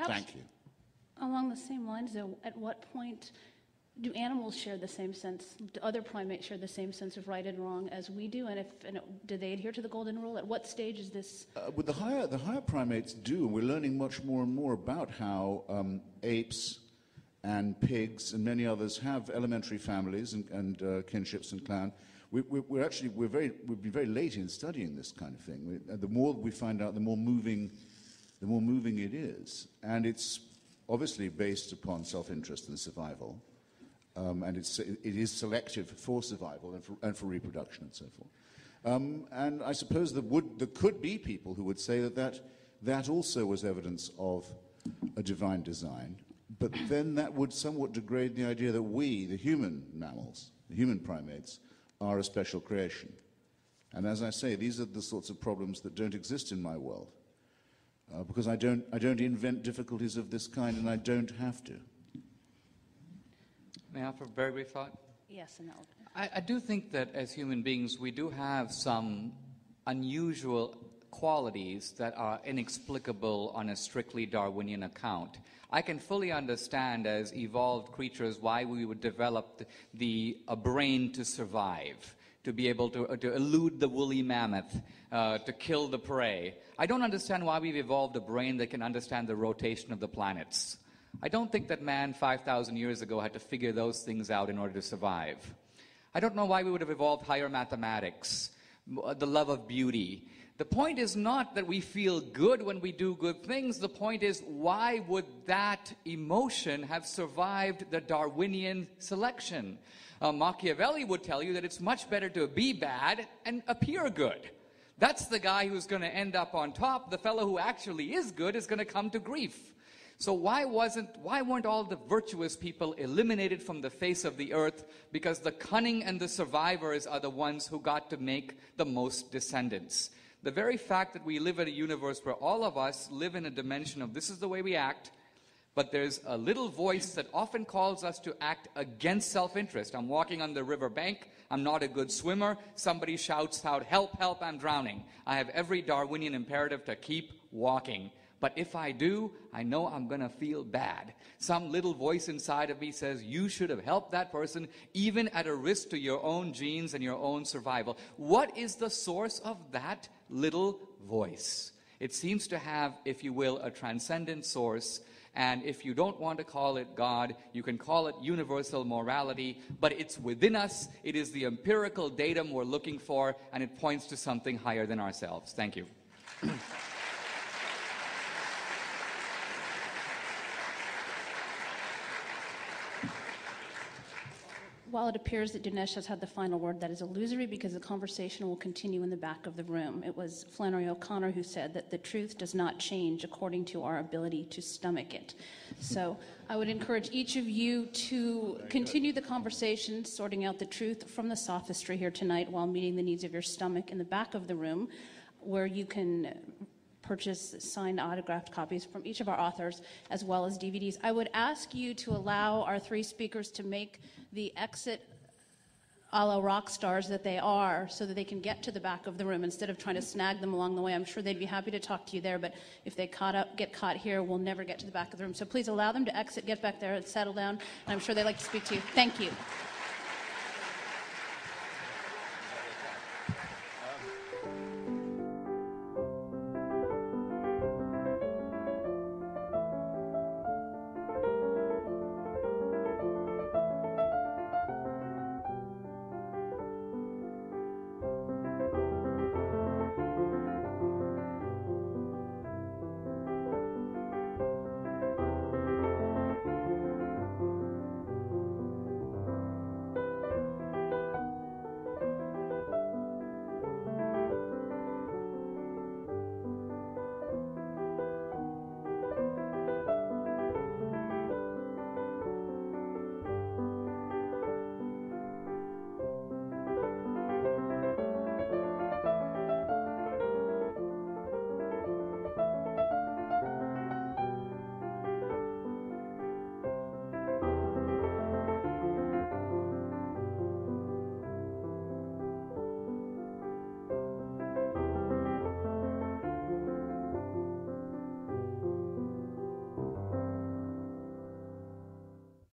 Perhaps Thank you. along the same lines, though, at what point do animals share the same sense? Do other primates share the same sense of right and wrong as we do? And do they adhere to the golden rule? At what stage is this? With the higher primates do, and we're learning much more and more about how apes and pigs and many others have elementary families and kinships and clan. We've been very late in studying this kind of thing. The more we find out, the more moving it is, and it's obviously based upon self-interest and survival. And it is selective for survival and for reproduction and so forth. And I suppose there could be people who would say that also was evidence of a divine design, but then that would somewhat degrade the idea that we, the human mammals, the human primates, are a special creation. And as I say, these are the sorts of problems that don't exist in my world, because I don't invent difficulties of this kind, and I don't have to. May I offer a very brief thought? Yes, and I do think that as human beings, we do have some unusual qualities that are inexplicable on a strictly Darwinian account. I can fully understand as evolved creatures why we would develop a brain to survive, to be able to elude the woolly mammoth, to kill the prey. I don't understand why we've evolved a brain that can understand the rotation of the planets. I don't think that man 5,000 years ago had to figure those things out in order to survive. I don't know why we would have evolved higher mathematics, the love of beauty. The point is not that we feel good when we do good things. The point is, why would that emotion have survived the Darwinian selection? Machiavelli would tell you that it's much better to be bad and appear good. That's the guy who's going to end up on top. The fellow who actually is good is going to come to grief. So why weren't all the virtuous people eliminated from the face of the earth? Because the cunning and the survivors are the ones who got to make the most descendants. The very fact that we live in a universe where all of us live in a dimension of this is the way we act, but there's a little voice that often calls us to act against self-interest. I'm walking on the river bank. I'm not a good swimmer. Somebody shouts out, "Help, help, I'm drowning." I have every Darwinian imperative to keep walking. But if I do, I know I'm going to feel bad. Some little voice inside of me says, you should have helped that person, even at a risk to your own genes and your own survival. What is the source of that little voice? It seems to have, if you will, a transcendent source. And if you don't want to call it God, you can call it universal morality. But it's within us. It is the empirical datum we're looking for, and it points to something higher than ourselves. Thank you. While it appears that Dinesh has had the final word, that is illusory because the conversation will continue in the back of the room. It was Flannery O'Connor who said that the truth does not change according to our ability to stomach it. So I would encourage each of you to continue the conversation, sorting out the truth from the sophistry here tonight while meeting the needs of your stomach in the back of the room, where you can purchase signed autographed copies from each of our authors, as well as DVDs. I would ask you to allow our three speakers to make the exit a la rock stars that they are, so that they can get to the back of the room instead of trying to snag them along the way. I'm sure they'd be happy to talk to you there, but if they get caught here, we'll never get to the back of the room. So please allow them to exit, get back there, and settle down, and I'm sure they'd like to speak to you. Thank you.